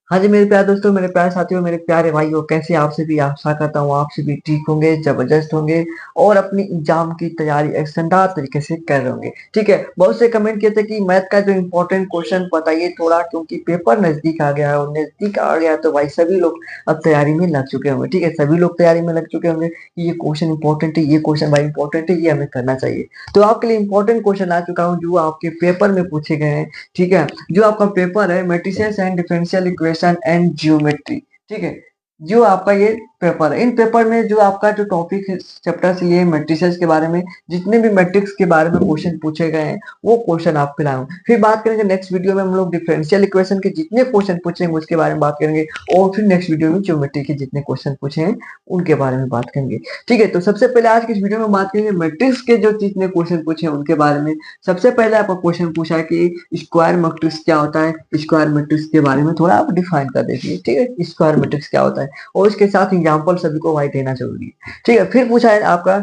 हाँ जी मेरे प्यारे दोस्तों, मेरे प्यारे साथियों, मेरे प्यारे भाइयों, कैसे आप सभी? आशा करता हूँ आप सभी ठीक होंगे, जबरदस्त होंगे और अपनी एग्जाम की तैयारी एक शानदार तरीके से कर रहे होंगे। ठीक है, बहुत से कमेंट किए थे कि मैथ का जो इम्पोर्टेंट क्वेश्चन बताइए थोड़ा, क्योंकि पेपर नजदीक आ गया है और नजदीक आ गया है तो भाई सभी लोग अब तैयारी में लग चुके होंगे। ठीक है, सभी लोग तैयारी में लग चुके होंगे कि ये क्वेश्चन इंपॉर्टेंट है, ये क्वेश्चन भाई इंपॉर्टेंट है, ये हमें करना चाहिए। तो आपके लिए इंपॉर्टेंट क्वेश्चन आ चुका हूँ जो आपके पेपर में पूछे गए हैं। ठीक है, जो आपका पेपर है matrices and differential equation and geometry. ठीक है, जो आपका ये पेपर है, इन पेपर में जो आपका जो टॉपिक है चैप्टर से लिए मैट्रिसेस के बारे में, जितने भी मैट्रिक्स के बारे में क्वेश्चन पूछे गए हैं वो क्वेश्चन आपके लाऊं। फिर बात करेंगे नेक्स्ट वीडियो में हम लोग डिफरेंशियल इक्वेशन के जितने क्वेश्चन पूछेंगे उसके बारे में बात करेंगे, और फिर नेक्स्ट वीडियो में ज्योमेट्री के जितने क्वेश्चन पूछे हैं उनके बारे में बात करेंगे। ठीक है, तो सबसे पहले आज की इस वीडियो में बात करेंगे मैट्रिक्स के जो जितने क्वेश्चन पूछे हैं उनके बारे में। सबसे पहले आपका क्वेश्चन पूछा है कि स्क्वायर मैट्रिक्स क्या होता है। स्क्वायर मैट्रिक्स के बारे में थोड़ा आप डिफाइन कर दीजिए। ठीक है, स्क्वायर मैट्रिक्स क्या होता है और इसके साथ एग्जांपल सभी को भाई देना जरूरी है। ठीक है, फिर पूछा है आपका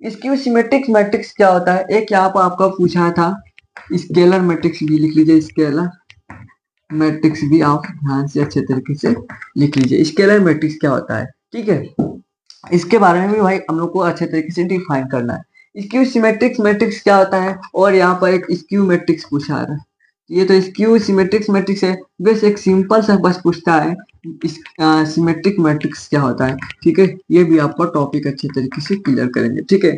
स्क्यू सिमेट्रिक मैट्रिक्स क्या होता है। एक यहाँ पर आपका पूछा था स्केलर मैट्रिक्स भी लिख लीजिए, स्केलर मैट्रिक्स भी आप ध्यान से अच्छे तरीके से लिख लीजिए, स्केलर मैट्रिक्स क्या होता है। ठीक है, इसके बारे में भी भाई हम लोग को अच्छे तरीके से डिफाइन करना है। स्क्यू सिमेट्रिक्स मैट्रिक्स क्या होता है, और यहाँ पर एक स्क्यू मैट्रिक्स पूछा है। ये तो स्क्यू सिमेट्रिक्स मैट्रिक्स है, बस एक सिंपल सा बस पूछता है सिमेट्रिक मैट्रिक्स क्या होता है। ठीक है, ये भी आपका टॉपिक अच्छे तरीके से क्लियर करेंगे। ठीक है,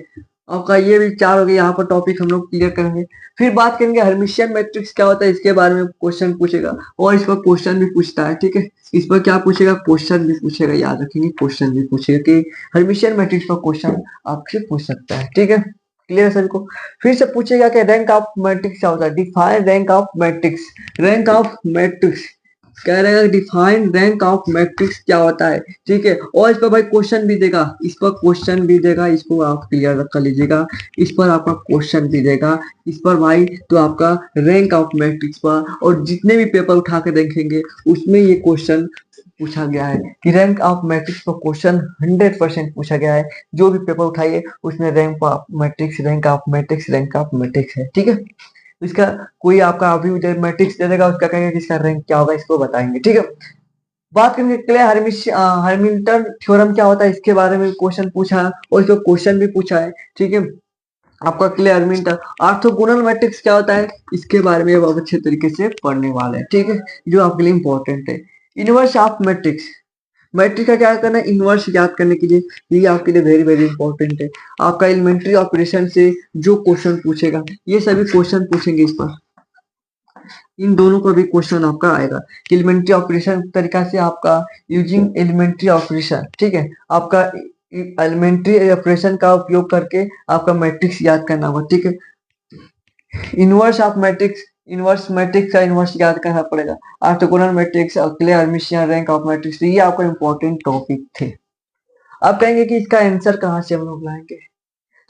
आपका ये भी चार हो गए, यहाँ पर टॉपिक हम लोग क्लियर करेंगे। फिर बात करेंगे हर्मिशियन मैट्रिक्स क्या होता है, इसके बारे में क्वेश्चन पूछेगा और इस पर क्वेश्चन भी पूछता है। ठीक है, इस पर क्या पूछेगा, क्वेश्चन भी पूछेगा, याद रखेंगे क्वेश्चन भी पूछेगा कि हर्मिशियन मैट्रिक्स पर क्वेश्चन आपसे पूछ सकता है। ठीक है, क्लियर है सभी को। फिर से पूछेगा कि रैंक ऑफ मैट्रिक्स क्या होता है, define rank of matrix. Rank of matrix कह रहेगा डिफाइन रैंक ऑफ मैट्रिक्स क्या होता है। ठीक है, और इस पर भाई क्वेश्चन भी देगा, इस पर क्वेश्चन भी देगा, इसको आप क्लियर कर लीजिएगा। इस पर आपका क्वेश्चन भी देगा, इस पर भाई तो आपका रैंक ऑफ मैट्रिक्स पर, और जितने भी पेपर उठा के देखेंगे उसमें ये क्वेश्चन पूछा गया है कि रैंक ऑफ मैट्रिक्स पर क्वेश्चन 100% पूछा गया है। जो भी पेपर उठाइए उसमें rank of matrix, rank of matrix, rank of matrix है। ठीक है, इसका कोई आपका अभी मैट्रिक्स दे देगा, उसका कहेंगे कि इसका रैंक क्या होगा, इसको बताएंगे। ठीक है, बात करेंगे क्ले हार्मिल्टन थ्योरम क्या होता है, इसके बारे में क्वेश्चन पूछा है और इसको क्वेश्चन भी पूछा है। ठीक है, आपका क्ले हार्मिल्टन ऑर्थोगोनल मैट्रिक्स क्या होता है, इसके बारे में अब अच्छे तरीके से पढ़ने वाले हैं। ठीक है, जो आपके लिए इंपॉर्टेंट है। इनवर्स ऑफ मैट्रिक्स, मैट्रिक्स का क्या करना है, इनवर्स याद करने के लिए ये आपके लिए वेरी वेरी इंपॉर्टेंट है। आपका एलिमेंट्री ऑपरेशन से जो क्वेश्चन पूछेगा ये सभी क्वेश्चन पूछेंगे इस पर, इन दोनों का भी क्वेश्चन आपका आएगा। एलिमेंट्री ऑपरेशन तरीका से आपका यूजिंग एलिमेंट्री ऑपरेशन। ठीक है, आपका एलिमेंट्री ऑपरेशन का उपयोग करके आपका मैट्रिक्स याद करना होगा। ठीक है, inverse of matrix, inverse matrix का इनवर्स याद करना पड़ेगा। Orthogonal matrix, clay Hermitian, rank of matrix, ये आपका इंपॉर्टेंट टॉपिक थे। अब कहेंगे कि इसका आंसर कहाँ से हम लोग लाएंगे,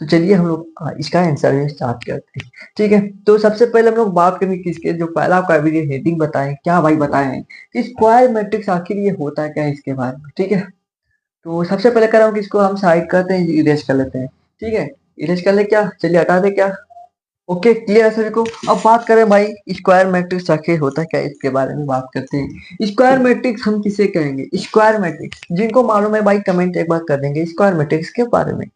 तो चलिए हम लोग इसका आंसर भी स्टार्ट करते हैं। ठीक है, तो सबसे पहले हम लोग बात करेंगे किसके, जो पहला आपका वीडियो हेडिंग बताएं क्या भाई बताएं कि स्क्वायर मैट्रिक्स आखिर ये होता है क्या, इसके बारे में। ठीक है, तो सबसे पहले कर रहा हूँ कि इसको हम साइड करते हैं, इरेज कर लेते हैं। ठीक है, इरेज कर ले क्या, चलिए हटा दे क्या। ओके, क्लियर है सभी को। अब बात करें भाई स्क्वायर मैट्रिक्स आखिर होता है क्या, इसके बारे में बात करते हैं। स्क्वायर मैट्रिक्स हम किसे कहेंगे, स्क्वायर मैट्रिक्स जिनको मालूम है भाई कमेंट एक बार कर देंगे स्क्वायर मैट्रिक्स के बारे में।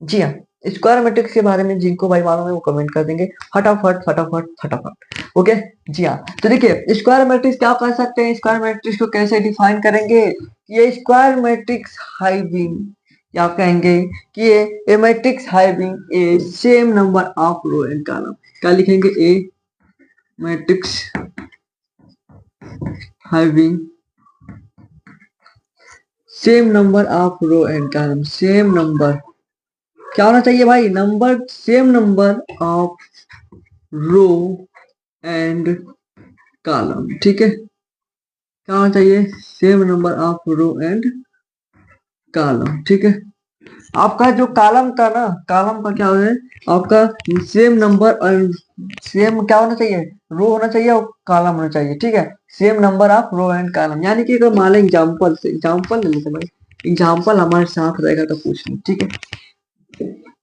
जी हाँ, स्क्वायर मैट्रिक्स के बारे में जिनको भाई मालूम है वो कमेंट कर देंगे फटाफट फटाफट फटाफट। ओके, जी हाँ, तो देखिए स्क्वायर मैट्रिक्स क्या कर सकते हैं, स्क्वायर मैट्रिक्स को कैसे डिफाइन करेंगे। ये स्क्वायर मैट्रिक्स हैविंग, क्या कहेंगे कि ये matrix having a same number of row and column. क्या लिखेंगे, a matrix having same number of row and column. Same number क्या होना चाहिए भाई, number same number of row and column. ठीक है, क्या होना चाहिए, same number of row and column. ठीक है, आपका जो कॉलम का ना, कॉलम का क्या है आपका सेम नंबर और सेम क्या होना चाहिए, रो होना चाहिए और कॉलम होना चाहिए। ठीक है, same number of row and column, यानी कि अगर मान लें एग्जाम्पल से, एग्जाम्पल ले लेते भाई, एग्जाम्पल हमारे साथ रहेगा तो पूछ लें। ठीक है,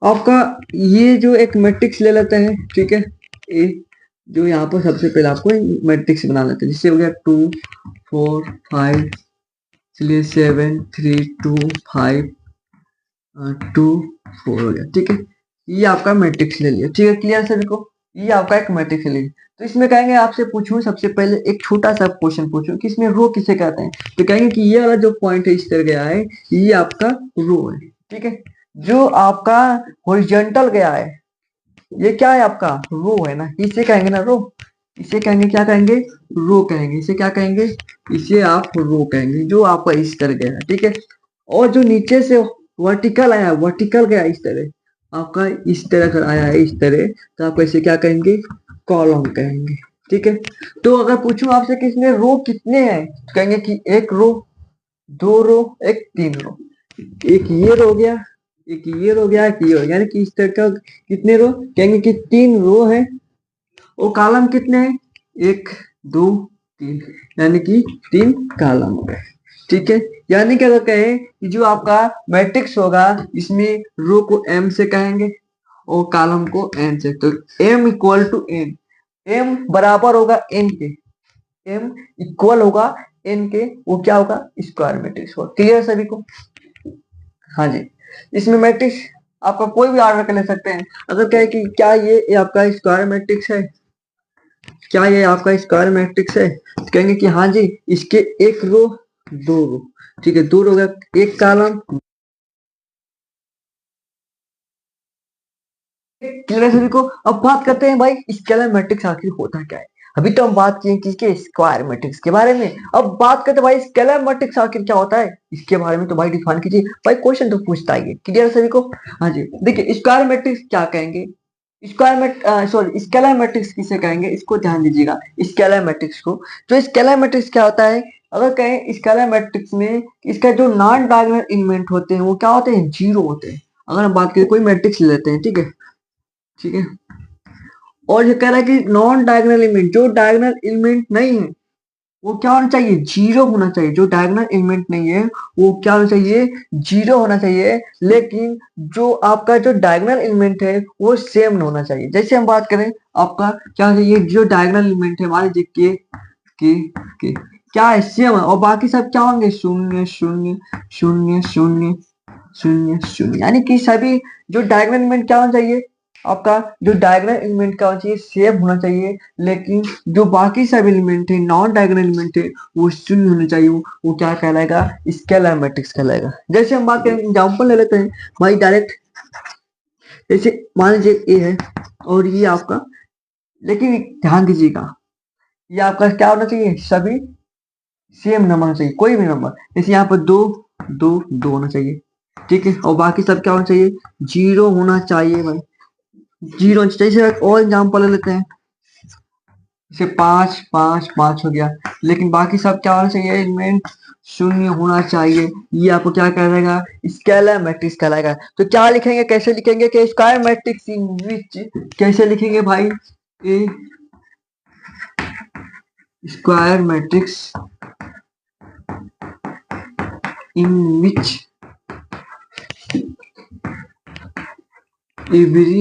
आपका ये जो एक मैट्रिक्स ले लेते हैं। ठीक है, ए जो यहाँ पर सबसे पहले आपको मैट्रिक्स बना लेते हैं, जिससे हो गया 2 4 5, चलिए 7 3 2 5 2 4 हो गया, ठीक है। ये आपका मैट्रिक्स ले लिया, ठीक है, क्लियर सभी को। ये आपका एक मैट्रिक्स ले लिया। तो इसमें कहेंगे आपसे पूछूं, सबसे पहले एक छोटा सा क्वेश्चन पूछूं कि इसमें रो किसे कहते हैं। तो कहेंगे कि ये वाला जो पॉइंट है इस तरह गया है, ये आपका रो है, ठीक है। जो आपका हॉरिजॉन्टल गया है, ये क्या है आपका रो है ना, इसे कहेंगे ना रो। इसे कहेंगे, क्या कहेंगे, रो कहेंगे। इसे क्या कहेंगे, इसे आप रो कहेंगे, जो आपका इस तरह गया है, ठीक है। और जो नीचे से वर्टिकल आया, वर्टिकल गया इस तरह, आपका इस तरह का आया है इस तरह, तो आप इसे क्या कहेंगे, कॉलम कहेंगे, ठीक है। तो अगर पूछूं आपसे कि इसमें रो कितने हैं, तो कहेंगे कि एक रो, दो रो, एक तीन रो। एक ये रो गया, एक ये रो गया, एक ये हो गया, यानी कि इस तरह का कितने रो, कहेंगे कि तीन रो है। और कॉलम कितने हैं, एक दो तीन, यानी कि तीन कॉलम हो गए, ठीक है। यानी कि अगर कहें कि जो आपका मैट्रिक्स होगा, इसमें रो को एम से कहेंगे और कॉलम को एन से। तो m equal to n, m बराबर होगा एन के, एम इक्वल होगा एन के, वो क्या होगा, स्क्वायर मैट्रिक्स होगा। क्लियर सभी को। हाँ जी। इसमें मैट्रिक्स आपका कोई भी ऑर्डर कर ले सकते हैं। अगर कहे कि क्या ये आपका स्क्वायर मैट्रिक्स है, क्या ये आपका स्क्वायर मैट्रिक्स है, तो कहेंगे कि हाँ जी, इसके एक रो, दो रो, ठीक है, दो रो का एक कॉलम। क्लियर है सभी को। अब बात करते हैं भाई स्केलर मैट्रिक्स आखिर होता क्या है। अभी तो हम बात किए किसके, स्क्वायर मैट्रिक्स के बारे में। अब बात करते हैं भाई स्केलर मैट्रिक्स आखिर क्या होता है, इसके बारे में तो भाई डिफाइन कीजिए भाई, क्वेश्चन तो पूछता ही है। क्लियर है सभी को। हाँ जी, देखिए स्क्वायर मैट्रिक्स क्या कहेंगे, square mat sorry scalar matrix किसे कहेंगे, इसको ध्यान दीजिएगा, स्केलर मैट्रिक्स को। तो स्केलर मैट्रिक्स क्या होता है, अगर कहें स्केलर मैट्रिक्स में इसका जो नॉन डायगोनल एलिमेंट होते हैं वो क्या होते हैं, जीरो होते हैं। अगर हम बात करें कोई मैट्रिक्स लेते हैं, ठीक है, ठीक है। और ये कह रहा है कि नॉन डायगोनल एलिमेंट, जो डायगोनल एलिमेंट नहीं है वो क्या होना चाहिए, जीरो होना चाहिए। जो डायगोनल एलिमेंट नहीं है वो क्या होना चाहिए, जीरो होना चाहिए। लेकिन जो आपका जो डायगोनल एलिमेंट है वो सेम होना चाहिए। जैसे हम बात करें आपका क्या होना चाहिए, जो डायगोनल एलिमेंट है मान लीजिए के क्या है, सेम है, और बाकी सब क्या होंगे, शून्य शून्य शून्य शून्य शून्य शून्य, यानी कि सभी जो डायगोनल एलिमेंट क्या होना चाहिए, आपका जो डायगोनल एलिमेंट क्या होना चाहिए, सेम होना चाहिए। लेकिन जो बाकी सब एलिमेंट है, नॉन डायगोनल एलिमेंट है, वो शून्य होने चाहिए। वो क्या कहलाएगा, स्केलर मैट्रिक्स कहलाएगा। जैसे हम बात करें, एग्जांपल ले लेते हैं भाई डायरेक्ट। जैसे मान लीजिए ए है और ये आपका, लेकिन ध्यान दीजिएगा ये आपका क्या होना चाहिए, सभी सेम नंबर होना चाहिए, कोई भी नंबर। जैसे यहाँ पर दो दो दो होना चाहिए, ठीक है। और बाकी सब क्या होना चाहिए, जीरो होना चाहिए भाई, जीरो। जैसे और एग्जाम्पल ले लेते हैं, जैसे पांच पांच पांच हो गया, लेकिन बाकी सब क्या होना चाहिए, एलिमेंट शून्य होना चाहिए। ये आपको क्या कहलाएगा, स्केलर मैट्रिक्स कहलाएगा। तो क्या लिखेंगे, कैसे लिखेंगे कि स्क्वायर मैट्रिक्स इन विच, कैसे लिखेंगे भाई, a square matrix in which every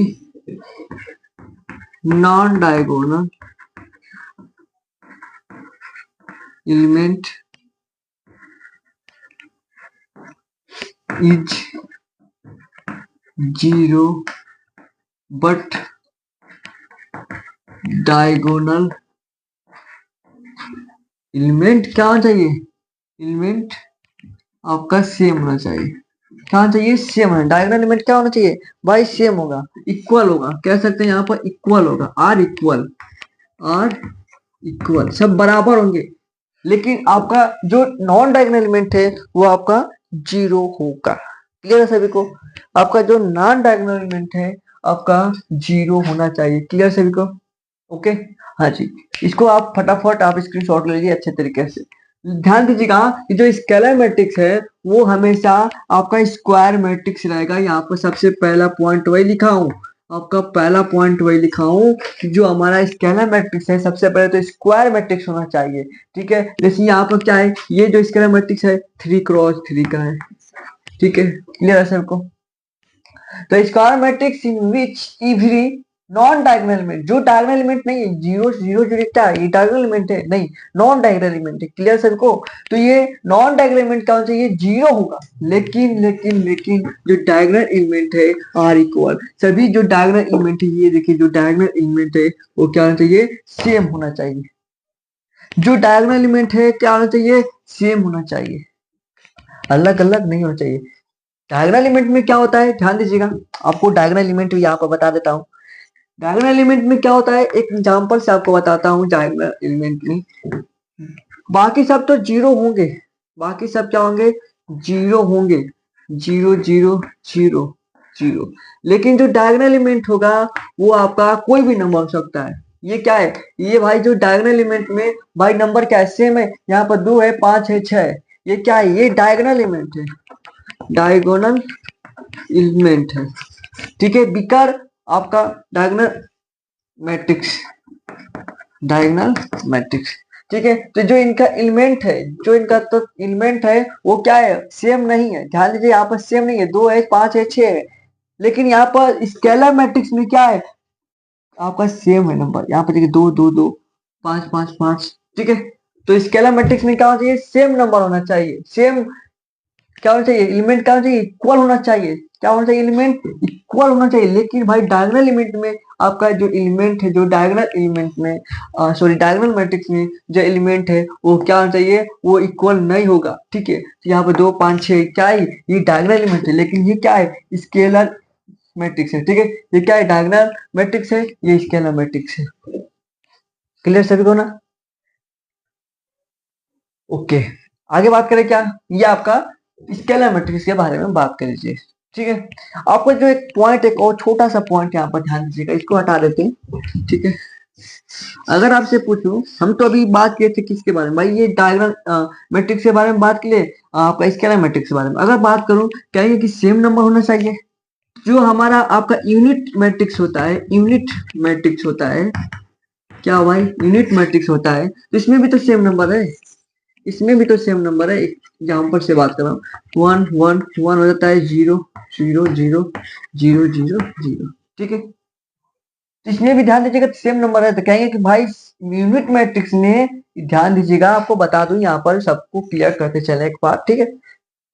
non-diagonal element is zero but diagonal element क्या होना चाहिए, एलिमेंट आपका सेम होना चाहिए। क्या होना चाहिए, सेम होना। डायगोनल एलिमेंट क्या होना चाहिए भाई, सेम होगा, इक्वल होगा, कह सकते हैं यहाँ पर इक्वल होगा, आर इक्वल, आर इक्वल, सब बराबर होंगे। लेकिन आपका जो नॉन डायगोनल एलिमेंट है वो आपका जीरो होगा। क्लियर है सभी को। आपका जो नॉन डायगोनल एलिमेंट है आपका जीरो होना चाहिए। क्लियर सभी को, ओके। हाँ जी, इसको आप फटाफट आप स्क्रीनशॉट ले लीजिए अच्छे तरीके से। ध्यान दीजिएगा कि जो स्केलर मैट्रिक्स है वो हमेशा आपका स्क्वायर मैट्रिक्स रहेगा। यहाँ पर सबसे पहला पॉइंट वही लिखा हूँ, आपका पहला पॉइंट वही लिखा हूँ कि जो हमारा स्केलर मैट्रिक्स है सबसे पहले तो स्क्वायर मैट्रिक्स होना चाहिए, ठीक है। जैसे यहाँ पर क्या है, ये जो स्केलर मैट्रिक्स है 3x3 का है, ठीक है। क्लियर है सबको। तो square matrix in which every non diagonal element, जो डायगोनल एलिमेंट नहीं है, जीरो जीरो जो लिखता है ये डायगोनल एलिमेंट है नहीं, नॉन डायगोनल एलिमेंट है। क्लियर सबको? तो ये नॉन डायगोनल एलिमेंट क्या होना चाहिए, जीरो होगा। लेकिन लेकिन लेकिन जो डायगोनल एलिमेंट है आर इक्वल, सभी जो डायगोनल एलिमेंट है, ये देखिए जो डायगोनल एलिमेंट है वो क्या होना चाहिए, सेम होना चाहिए। जो डायगोनल एलिमेंट है क्या होना चाहिए, सेम होना चाहिए, अलग अलग नहीं होना चाहिए। डायगोनल एलिमेंट में क्या होता है, ध्यान दीजिएगा, आपको डायगोनल एलिमेंट यहाँ पर बता देता हूँ। डायगोनल एलिमेंट में क्या होता है, एक एग्जांपल से आपको बताता हूँ। डायगोनल एलिमेंट में बाकी सब तो जीरो होंगे, बाकी सब क्या होंगे, जीरो होंगे, जीरो जीरो जीरो जीरो। लेकिन जो डायगोनल एलिमेंट होगा वो आपका कोई भी नंबर हो सकता है। ये क्या है, ये भाई जो डायगोनल एलिमेंट में भाई नंबर क्या है, सेम है। यहाँ पर 2 है, 5 है, 6 है। ये क्या है, ये डायगोनल एलिमेंट है, डायगोनल एलिमेंट है। ठीक है, बिकर आपका डायगोनल मैट्रिक्स, डायगोनल मैट्रिक्स। ठीक है, तो जो इनका एलिमेंट है, जो इनका तो एलिमेंट है वो क्या है, सेम नहीं है। ध्यान दीजिए, यहाँ पर सेम नहीं है, 2 है, 5 है, 6 है। लेकिन यहाँ पर स्केलर मैट्रिक्स में क्या है, आपका सेम है नंबर। यहाँ पर देखिए 2 2 2, 5 5 5। ठीक है, तो स्केलर मैट्रिक्स में क्या होना चाहिए, सेम नंबर होना चाहिए। सेम क्या होना चाहिए, एलिमेंट क्या होना चाहिए, इक्वल होना चाहिए। क्या होना चाहिए, एलिमेंट इक्वल होना चाहिए। लेकिन भाई डायगोनल एलिमेंट में आपका जो एलिमेंट है, जो डायगोनल एलिमेंट में सॉरी डायगोनल मैट्रिक्स में जो एलिमेंट है वो क्या होना चाहिए, वो इक्वल नहीं होगा। ठीक है, तो यहाँ पे 2 5 6 क्या है, ये डायगोनल एलिमेंट है। लेकिन ये क्या है, स्केलर मैट्रिक्स है। ठीक है, ये क्या है, डायगोनल मैट्रिक्स है, ये स्केलर मैट्रिक्स है। क्लियर सभी को ना? ओके, आगे बात करें क्या, ये आपका स्केलर मैट्रिक्स के बारे में बात कर लीजिए। ठीक है, आपको जो एक पॉइंट, एक और छोटा सा पॉइंट यहाँ पर ध्यान दीजिएगा, इसको हटा देते हैं। ठीक है, अगर आपसे पूछूं, हम तो अभी बात किए थे किसके बारे में, भाई ये डायगोनल मैट्रिक्स के बारे में बात किए, आपका स्केलर मैट्रिक्स के बारे में अगर बात करूं, कहेंगे कि सेम नंबर होना चाहिए। जो हमारा आपका यूनिट मैट्रिक्स होता है, यूनिट मैट्रिक्स होता है, क्या भाई यूनिट मैट्रिक्स होता है, तो इसमें भी तो सेम नंबर है, इसमें भी तो सेम नंबर है। एग्जाम्पल से बात कर रहा हूँ, 1 1 1 हो जाता है, 0 0 0 0 0 0। ठीक है, तो इसमें भी ध्यान दीजिएगा सेम नंबर है, तो कहेंगे कि भाई यूनिट मैट्रिक्स में, ध्यान दीजिएगा आपको बता दूं यहाँ पर, सबको क्लियर करते चले एक बार। ठीक है,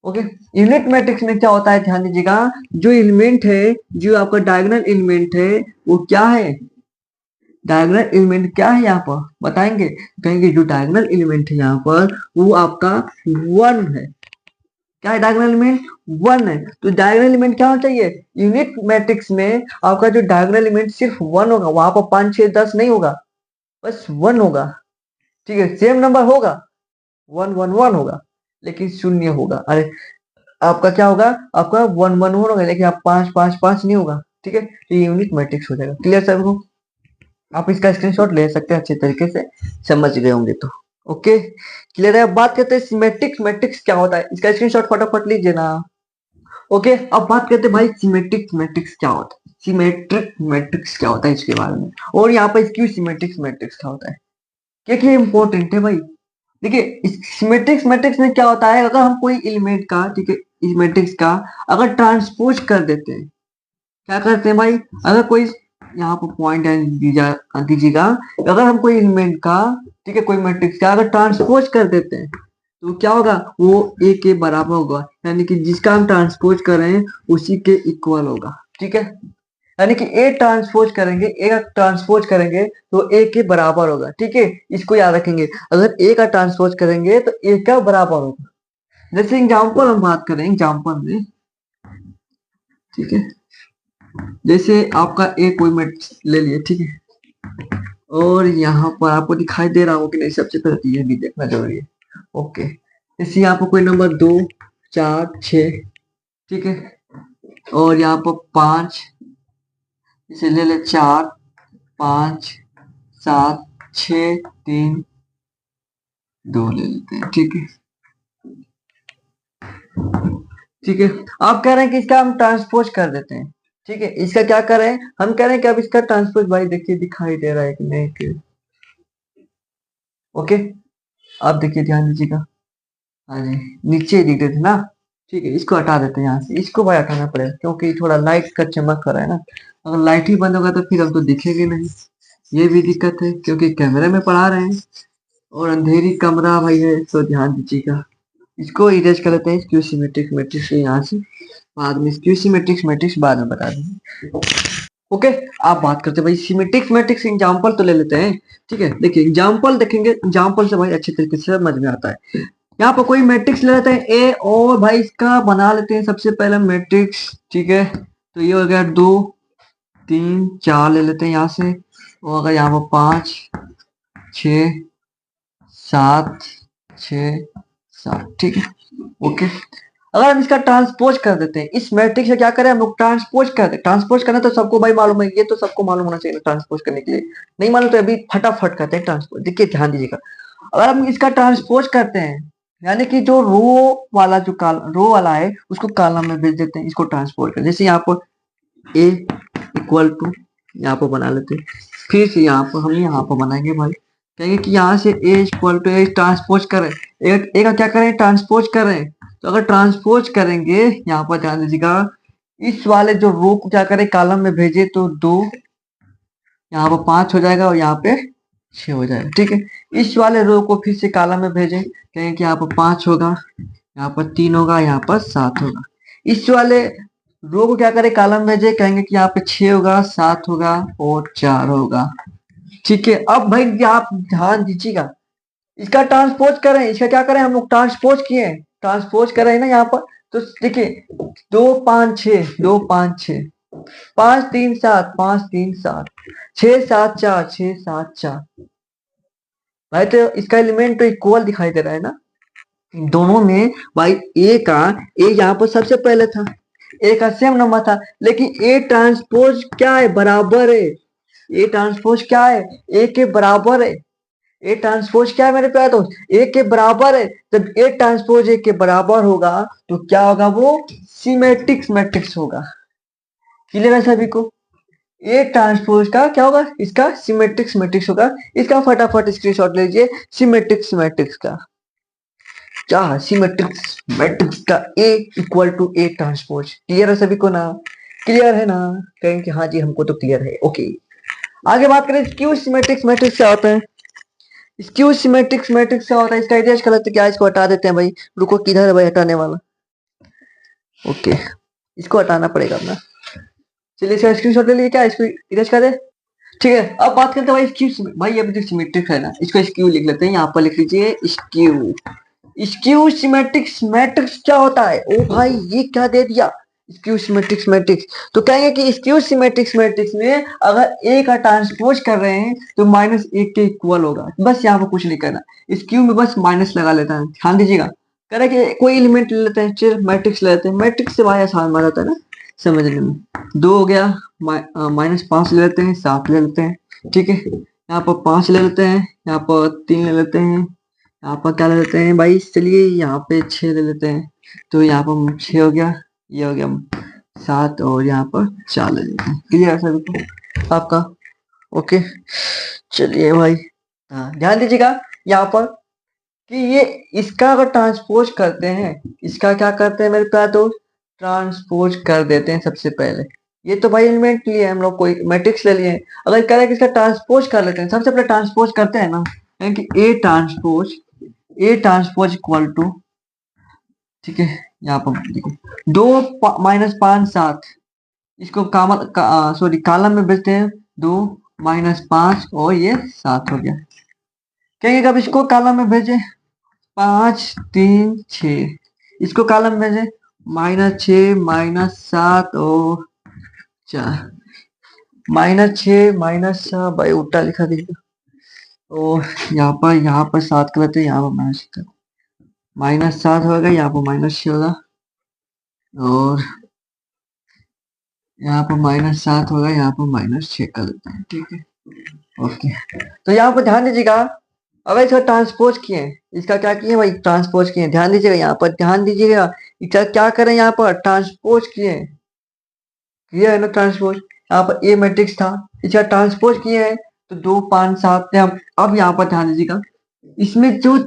ओके, यूनिट मैट्रिक्स में क्या होता है, ध्यान दीजिएगा, जो एलिमेंट है, जो आपका डायगोनल एलिमेंट है वो क्या है, डायगोनल एलिमेंट क्या है यहाँ पर बताएंगे, कहेंगे जो डायगोनल एलिमेंट है यहाँ पर वो आपका 1 है। क्या है, डायगोनल एलिमेंट 1 है। तो डायगोनल एलिमेंट क्या होना चाहिए, यूनिट मैट्रिक्स में आपका जो डायगोनल एलिमेंट सिर्फ 1 होगा, वहां पर 5 6 10 नहीं होगा, बस 1 होगा। ठीक है, सेम नंबर होगा, 1 1 1 होगा, लेकिन शून्य होगा। अरे आपका क्या होगा, आपका 1 1 1 होगा, लेकिन आप 5 5 5 नहीं होगा। ठीक है, तो ये यूनिट मैट्रिक्स हो जाएगा। क्लियर सबको? आप इसका स्क्रीनशॉट ले सकते हैं अच्छे तरीके से, समझ गए होंगे तो। ओके, क्लियर है। अब बात करते हैं सिमेट्रिक मैट्रिक्स क्या होता है, इसका स्क्रीनशॉट फटाफट लीजिए ना। ओके, अब बात करते हैं भाई सिमेट्रिक मैट्रिक्स क्या होता है, सिमेट्रिक मैट्रिक्स क्या होता है इसके बारे में, और यहाँ पर स्क्यू सिमेट्रिक मैट्रिक्स क्या होता है, क्या क्या इंपॉर्टेंट है भाई। देखिए, सिमेट्रिक मैट्रिक्स में क्या होता है, अगर हम कोई एलिमेंट का, ठीक है, इस मैट्रिक्स का अगर ट्रांसपोज कर देते हैं, क्या करते हैं भाई, अगर कोई यहाँ पर पॉइंट दीजिएगा, अगर हम कोई एलिमेंट का, ठीक है, कोई मैट्रिक्स का अगर ट्रांसपोज कर देते हैं तो क्या होगा, वो ए के बराबर होगा, यानी कि जिसका हम ट्रांसपोज कर रहे हैं उसी के इक्वल होगा। ठीक है, यानी कि ए ट्रांसपोज करेंगे, ए का ट्रांसपोज करेंगे तो ए के बराबर होगा। ठीक है, इसको याद रखेंगे, अगर ए का ट्रांसपोज करेंगे तो ए का बराबर होगा। जैसे एग्जाम्पल हम बात करें, एग्जाम्पल में, ठीक है, जैसे आपका ए कोई मैट्रिक्स ले लिए, ठीक है, और यहाँ पर आपको दिखाई दे रहा हो कि नहीं, सबसे पहले तो ये भी देखना जरूरी है। ओके, जैसे यहाँ पर कोई नंबर 2 4 6, ठीक है, और यहाँ पर 5, इसे ले ले 4 5 7 6 3 2 ले लेते हैं। ठीक है, ठीक है, आप कह रहे हैं कि इसका हम ट्रांसपोज कर देते हैं। ठीक है, इसका क्या कर रहे हैं, हम कह रहे हैं कि अब इसका ट्रांसपोज, भाई देखिए दिखाई दे रहा है कि नहीं कि, ओके, आप देखिए ध्यान दीजिएगा, हाँ जी, नीचे दिख रहे थे ना। ठीक है, इसको हटा देते हैं यहाँ से, इसको भाई हटाना पड़ेगा क्योंकि थोड़ा लाइट का चमक हो रहा है ना। अगर लाइट ही बंद होगा तो फिर हमको दिखेगी नहीं, ये भी दिक्कत है क्योंकि कैमरे में पढ़ा रहे हैं और अंधेरी कमरा भाई है, तो ध्यान दीजिएगा। इसको इरेज कर लेते हैं, स्क्यू सिमेट्रिक मैट्रिक्स यहाँ से, बाद में स्क्यू सिमेट्रिक्स मैट्रिक्स बाद में बता देंगे। ओके, आप बात करते हैं भाई सिमेट्रिक्स मैट्रिक्स एग्जांपल तो ले लेते हैं। ठीक है, देखिए एग्जांपल देखेंगे, एग्जांपल से भाई अच्छे तरीके से समझ में आता है। यहाँ पर कोई मैट्रिक्स ले लेते हैं ए, और भाई इसका बना लेते हैं सबसे पहले मैट्रिक्स। ठीक है, तो ये हो गया 2 3 4 ले लेते हैं यहाँ से, और अगर यहाँ पर 5 6 7 6 7, ठीक है। ओके, अगर हम इसका ट्रांसपोज कर देते हैं, इस मैट्रिक्स से क्या करें हम लोग, ट्रांसपोज कर दे। ट्रांसपोज करना तो सबको भाई मालूम है, ये तो सबको मालूम होना चाहिए ट्रांसपोज करने के लिए। नहीं मालूम तो अभी फटाफट करते हैं ट्रांसपोज। देखिए ध्यान दीजिएगा, अगर हम इसका ट्रांसपोज करते हैं, यानी कि जो रो वाला जो रो वाला है उसको कॉलम में भेज देते हैं, इसको ट्रांसपोज कर। जैसे यहाँ पर ए इक्वल टू, यहाँ पर बना लेते हैं, फिर से यहाँ पर हम यहाँ पर बनाएंगे भाई, कहेंगे कि यहाँ से ए इक्वल टू ए ट्रांसपोज करें, ए का क्या करें, ट्रांसपोज करें। तो अगर ट्रांसपोज करेंगे, यहाँ पर ध्यान दीजिएगा, इस वाले जो रो को क्या करें, कॉलम में भेजे तो 2, यहाँ पर 5 हो जाएगा और यहाँ पे 6 हो जाएगा। ठीक है, इस वाले रो को फिर से कॉलम में भेजें, कहेंगे कि यहाँ पर 5 होगा, यहाँ पर 3 होगा, यहाँ पर 7 होगा। इस वाले रो को क्या करें, कॉलम में भेजे, कहेंगे कि यहाँ पे 6 होगा, 7 होगा और 4 होगा। ठीक है, अब भाई आप ध्यान दीजिएगा, इसका ट्रांसपोज करें, इसका क्या करें, हम लोग ट्रांसपोज किए, ट्रांसपोज करें ना यहाँ पर। तो देखिए 2 5 6, 2 5 6, 5 3 7, 5 3 7, 6 7 4, 6 7 4। भाई तो इसका एलिमेंट तो इक्वल दिखाई दे रहा है ना दोनों में भाई। ए यहाँ पर सबसे पहले था, ए का सेम नंबर था, लेकिन ए ट्रांसपोज क्या है, बराबर है। ए ट्रांसपोज क्या है, ए के बराबर है। ए ट्रांसपोज क्या है मेरे प्यारे दोस्त, ए के बराबर है। जब ए ट्रांसपोज ए के बराबर होगा तो क्या होगा, वो सिमेट्रिक्स मैट्रिक्स होगा। क्लियर है सभी को, ए ट्रांसपोज का क्या होगा, इसका सिमेट्रिक्स मैट्रिक्स होगा। इसका फटाफट स्क्रीनशॉट ले लीजिए, सिमेट्रिक्स मैट्रिक्स का क्या, सिमेट्रिक्स मैट्रिक्स का a equal to a transpose. Clear है सभी को ना, क्लियर है ना, कहेंगे कि हाँ जी हमको तो क्लियर है। ओके, आगे बात करें स्क्यू सिमेट्रिक्स मैट्रिक्स क्या होता है। स्क्यू सिमेट्रिक्स मैट्रिक्स क्या होता है, इसका इरेज कर लेते हैं क्या, इसको हटा देते हैं भाई। रुको, किधर है भाई हटाने वाला, ओके इसको हटाना पड़ेगा अपना। चलिए इसका स्क्रीनशॉट ले लिए क्या, इसको इरेज कर दे। ठीक है, अब बात करते हैं भाई स्क्यू। भाई अभी जो सिमेट्रिक है ना, इसको स्क्यू लिख लेते हैं, यहाँ पर लिख लीजिए स्क्यू। स्क्यू सिमेट्रिक्स मैट्रिक्स क्या होता है, ओ भाई ये क्या दे दिया, स्क्यू सिमेट्रिक्स मैट्रिक्स। तो कहेंगे कि स्क्यू सिमेट्रिक्स मैट्रिक्स में अगर ए का ट्रांसपोज कर रहे हैं तो -1 के इक्वल होगा। बस यहाँ पर कुछ नहीं करना, स्क्यू में बस माइनस लगा लेता है। ध्यान दीजिएगा, कह कि कोई एलिमेंट ले लेते हैं, चलिए मैट्रिक्स ले लेते हैं। मैट्रिक्स से भाई आसान माना जाता है ना समझने में। 2 हो गया, -5 ले लेते हैं, 7 ले लेते हैं। ठीक है, यहाँ पर 5 ले लेते हैं, यहाँ पर 3 ले लेते हैं, यहाँ पर क्या ले लेते हैं भाई, चलिए यहाँ पे 6 ले लेते हैं। तो यहाँ पर 6 हो गया, ये हो गया 7 और यहाँ पर 4 ले लेते हैं। क्लियर सभी को आपका, ओके। चलिए भाई ध्यान दीजिएगा यहाँ पर कि ये इसका अगर ट्रांसपोज करते हैं, इसका क्या करते हैं मेरे प्यार दोस्त, ट्रांसपोज कर देते हैं सबसे पहले। ये तो भाई एलिमेंट लिए हम लोग कोई मैट्रिक्स ले लिए, अगर कह रहे कि इसका ट्रांसपोज कर लेते हैं, सबसे पहले ट्रांसपोज करते हैं ना, यानी कि ए ट्रांसपोज इक्वल टू, ठीक है यहाँ पर देखो 2 -5 7, इसको सॉरी कॉलम में भेजते हैं, 2 -5 और ये 7 हो गया। कहेंगे कब इसको कॉलम में भेजे, 5 3 6, इसको कॉलम में भेजे -6 -7 और 4, -6 -7 भाई उल्टा लिखा दीजिए। और यहाँ पर 7 कर लेते हैं, यहाँ पर -7 होगा, यहाँ पर -6 होगा, और यहाँ पर -7 होगा, यहाँ पर -6 कर लेते हैं। ठीक है, ओके। तो यहाँ पर ध्यान दीजिएगा, अगर इसका ट्रांसपोज किए, इसका क्या किए भाई, ट्रांसपोज किए। ध्यान दीजिएगा यहाँ पर, ध्यान दीजिएगा इसका क्या करें, यहाँ पर ट्रांसपोज किए, किया है ना ट्रांसपोज। यहाँ पर ए मैट्रिक्स था, इसका ट्रांसपोज किए हैं तो 2 5 7 थे हम। अब यहाँ पर ध्यान दीजिएगा, इसमें जो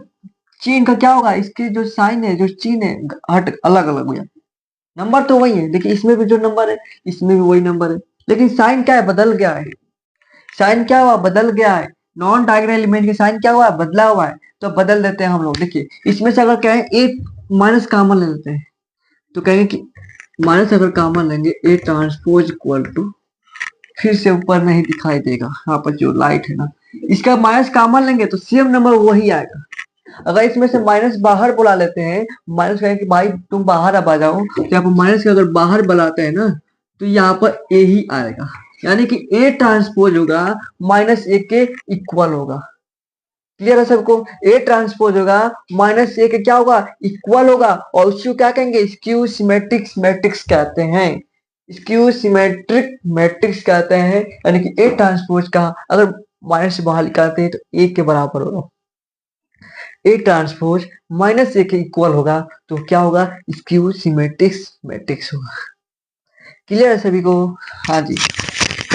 चीन का क्या होगा, इसकी जो साइन है, जो चिन्ह है, हट अलग अलग हो जाए। नंबर तो वही है, लेकिन इसमें भी जो नंबर है, इसमें भी वही नंबर है, लेकिन साइन क्या है, बदल गया है। साइन क्या हुआ, बदल गया है। नॉन डायगोनल एलिमेंट के साइन क्या हुआ है, बदला हुआ है। तो बदल देते हैं हम लोग। देखिए इसमें से अगर कहें ए माइनस कॉमन ले लेते हैं, तो कहेंगे कि माइनस अगर कॉमन लेंगे, ए ट्रांसपोज इक्वल टू, फिर से ऊपर नहीं दिखाई देगा यहाँ पर जो लाइट है ना, इसका माइनस कॉमन लेंगे तो सेम नंबर वही आएगा। अगर इसमें से माइनस बाहर बुला लेते हैं, माइनस कहें कि भाई तुम बाहर अब आ जाओ, तो यहाँ पर माइनस के अगर बाहर बुलाते हैं ना, तो यहाँ पर ए ही आएगा, यानी कि ए ट्रांसपोज होगा माइनस ए के इक्वल होगा। क्लियर है सबको, ए ट्रांसपोज होगा माइनस ए के क्या होगा, इक्वल होगा, और उसको क्या कहेंगे, स्क्यू सिमेट्रिक मैट्रिक्स कहते हैं। स्क्यू सिमेट्रिक मैट्रिक्स कहते हैं, यानी कि ए ट्रांसपोज का अगर माइनस से बाहर निकालते हैं तो ए के बराबर होगा। ए ट्रांसपोज माइनस ए के इक्वल होगा, तो क्या होगा, स्क्यू सिमेट्रिक मैट्रिक्स होगा। क्लियर है सभी को? हाँ जी,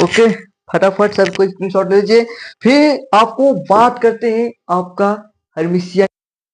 ओके। फटाफट सबको स्क्रीनशॉट ले लीजिए। फिर आपको बात करते हैं आपका हर्मिशिया